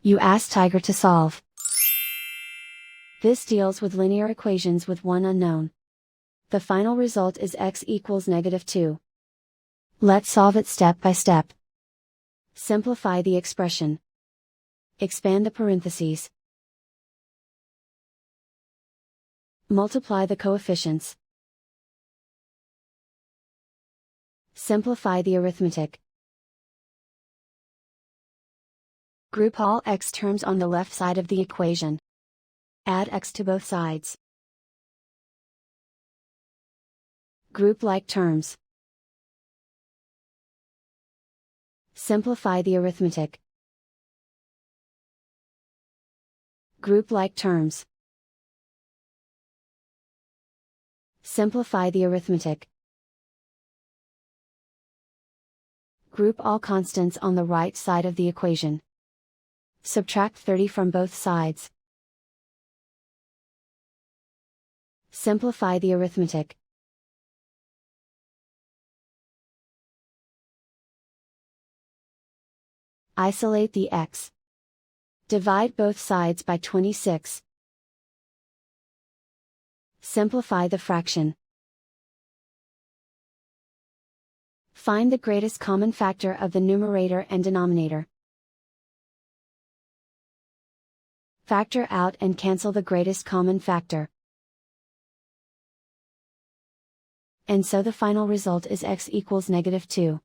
You ask Tiger to solve. This deals with linear equations with one unknown. The final result is x equals -2. Let's solve it step by step. Simplify the expression. Expand the parentheses. Multiply the coefficients. Simplify the arithmetic. Group all x terms on the left side of the equation. Add x to both sides. Group like terms. Simplify the arithmetic. Group like terms. Simplify the arithmetic. Group all constants on the right side of the equation. Subtract 30 from both sides. Simplify the arithmetic. Isolate the x. Divide both sides by 26. Simplify the fraction. Find the greatest common factor of the numerator and denominator. Factor out and cancel the greatest common factor. And so the final result is x equals -2.